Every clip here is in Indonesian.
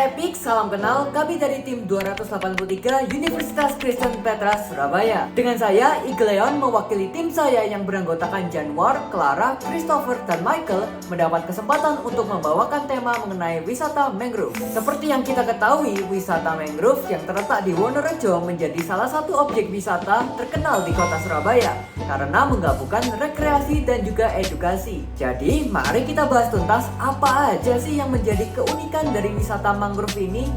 Epic, salam kenal, kami dari tim 283 Universitas Kristen Petra, Surabaya. Dengan saya, Igleon mewakili tim saya yang beranggotakan Januar, Clara, Christopher, dan Michael mendapat kesempatan untuk membawakan tema mengenai wisata mangrove. Seperti yang kita ketahui, wisata mangrove yang terletak di Wonorejo menjadi salah satu objek wisata terkenal di kota Surabaya karena menggabungkan rekreasi dan juga edukasi. Jadi, mari kita bahas tuntas apa aja sih yang menjadi keunikan dari wisata mangrove ini.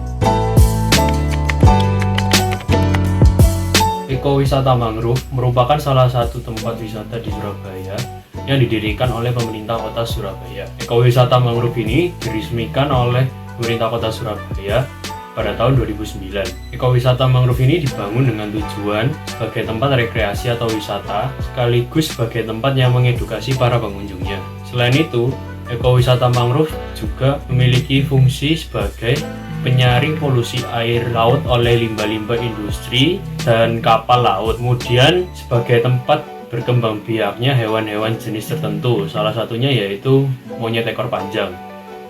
Ekowisata mangrove merupakan salah satu tempat wisata di Surabaya yang didirikan oleh pemerintah kota Surabaya. Ekowisata mangrove ini diresmikan oleh pemerintah kota Surabaya pada tahun 2009. Ekowisata mangrove ini dibangun dengan tujuan sebagai tempat rekreasi atau wisata, sekaligus sebagai tempat yang mengedukasi para pengunjungnya. Selain itu, ekowisata mangrove juga memiliki fungsi sebagai penyaring polusi air laut oleh limbah-limbah industri dan kapal laut. Kemudian sebagai tempat berkembang biaknya hewan-hewan jenis tertentu, salah satunya yaitu monyet ekor panjang.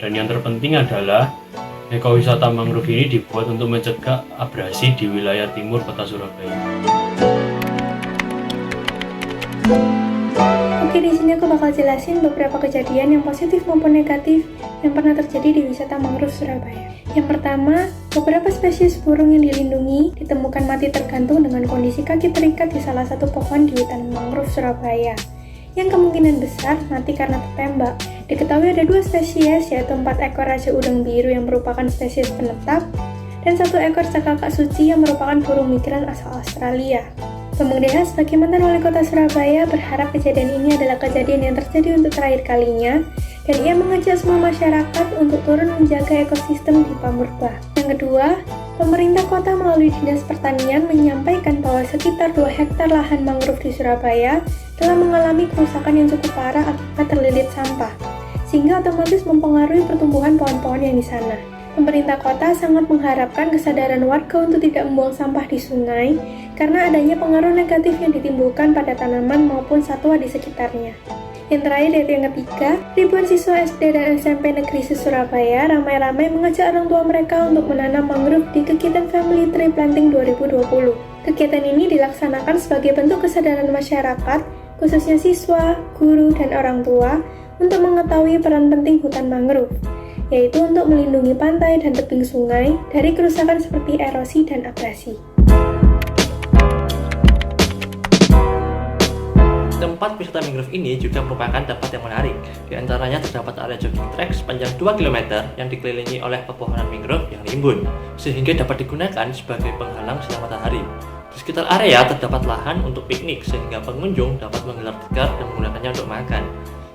Dan yang terpenting adalah ekowisata mangrove ini dibuat untuk mencegah abrasi di wilayah timur kota Surabaya. Oke, di sini aku bakal jelasin beberapa kejadian yang positif maupun negatif yang pernah terjadi di wisata mangrove Surabaya. Yang pertama, beberapa spesies burung yang dilindungi ditemukan mati tergantung dengan kondisi kaki terikat di salah satu pohon di hutan mangrove Surabaya, yang kemungkinan besar mati karena tertembak. Diketahui ada 2 spesies, yaitu 4 ekor raja udang biru yang merupakan spesies penetap, dan 1 ekor cakakak suci yang merupakan burung migran asal Australia. Pemerintah sebagai mantan wali kota Surabaya berharap kejadian ini adalah kejadian yang terjadi untuk terakhir kalinya, dan ia mengajak semua masyarakat untuk turun menjaga ekosistem di Pamurba. Yang kedua, pemerintah kota melalui Dinas Pertanian menyampaikan bahwa sekitar 2 hektar lahan mangrove di Surabaya telah mengalami kerusakan yang cukup parah akibat terlilit sampah, sehingga otomatis mempengaruhi pertumbuhan pohon-pohon yang di sana. Pemerintah kota sangat mengharapkan kesadaran warga untuk tidak membuang sampah di sungai karena adanya pengaruh negatif yang ditimbulkan pada tanaman maupun satwa di sekitarnya. Yang terakhir, yaitu yang ketiga, ribuan siswa SD dan SMP Negeri Surabaya ramai-ramai mengajak orang tua mereka untuk menanam mangrove di kegiatan Family Tree Planting 2020. Kegiatan ini dilaksanakan sebagai bentuk kesadaran masyarakat, khususnya siswa, guru, dan orang tua, untuk mengetahui peran penting hutan mangrove, yaitu untuk melindungi pantai dan tebing sungai dari kerusakan seperti erosi dan abrasi. Tempat wisata mangrove ini juga merupakan tempat yang menarik. Di antaranya terdapat area jogging track sepanjang 2 km yang dikelilingi oleh pepohonan mangrove yang rimbun, sehingga dapat digunakan sebagai penghalang sinar matahari. Di sekitar area terdapat lahan untuk piknik, sehingga pengunjung dapat menggelar tikar dan menggunakannya untuk makan.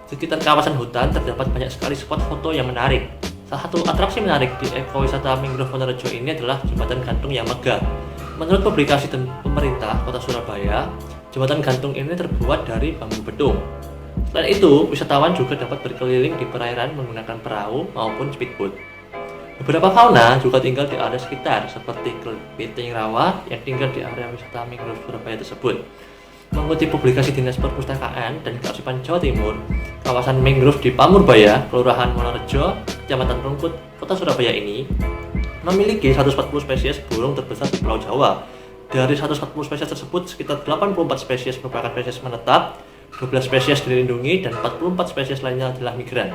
Di sekitar kawasan hutan terdapat banyak sekali spot foto yang menarik. Salah satu atraksi menarik di ekowisata mangrove Wonorejo ini adalah jembatan gantung yang megah. Menurut publikasi pemerintah kota Surabaya, jembatan gantung ini terbuat dari bambu betung. Selain itu, wisatawan juga dapat berkeliling di perairan menggunakan perahu maupun speedboat. Beberapa fauna juga tinggal di area sekitar, seperti kepiting rawa yang tinggal di area wisata mangrove Surabaya tersebut. Mengutip publikasi Dinas Perpustakaan dan Kearsipan Jawa Timur, kawasan mangrove di Pamurbaya, Kelurahan Wonorejo, Kecamatan Rungkut, Kota Surabaya ini memiliki 140 spesies burung terbesar di Pulau Jawa. Dari 140 spesies tersebut, sekitar 84 spesies merupakan spesies menetap, 12 spesies dilindungi, dan 44 spesies lainnya adalah migran.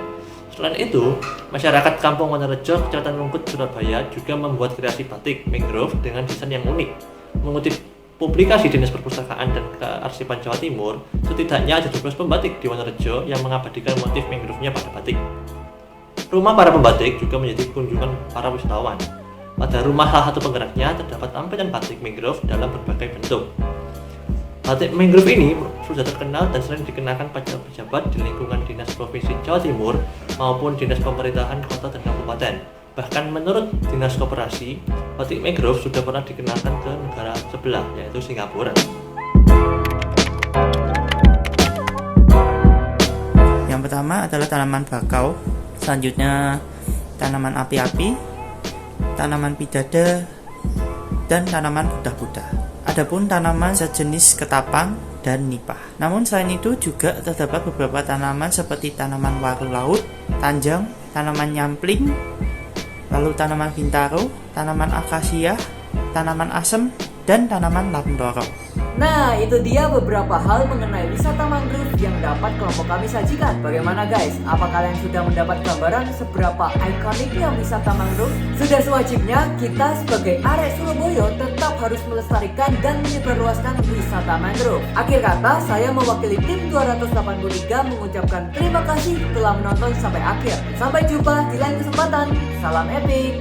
Selain itu, masyarakat Kampung Wonorejo, Kecamatan Rungkut, Surabaya juga membuat kreasi batik mangrove dengan desain yang unik. Mengutip publikasi Dinas Perpustakaan dan Kearsipan Jawa Timur, setidaknya ada 12 pembatik di Wonorejo yang mengabadikan motif mangrove-nya pada batik. Rumah para pembatik juga menjadi kunjungan para wisatawan. Pada rumah salah satu penggeraknya terdapat ampenan batik mangrove dalam berbagai bentuk. Batik mangrove ini sudah terkenal dan sering dikenakan pejabat di lingkungan Dinas Provinsi Jawa Timur maupun Dinas Pemerintahan Kota dan Kabupaten. Bahkan menurut Dinas Koperasi, batik mangrove sudah pernah dikenalkan ke negara sebelah, yaitu Singapura. Yang pertama adalah tanaman bakau, selanjutnya tanaman api-api, tanaman pidada, dan tanaman budah-budah. Adapun tanaman sejenis ketapang dan nipah. Namun selain itu juga terdapat beberapa tanaman seperti tanaman waru laut, tanjang, tanaman nyampling, lalu tanaman bintaro, tanaman akasia, tanaman asem, dan tanaman lamtoro. Nah, itu dia beberapa hal mengenai wisata mangrove yang dapat kelompok kami sajikan. Bagaimana guys? Apa kalian sudah mendapat gambaran seberapa ikoniknya wisata mangrove? Sudah sewajibnya kita sebagai arek Surabaya tetap harus melestarikan dan menyebarluaskan wisata mangrove. Akhir kata, saya mewakili tim 283 mengucapkan terima kasih telah menonton sampai akhir. Sampai jumpa di lain kesempatan. Salam epic.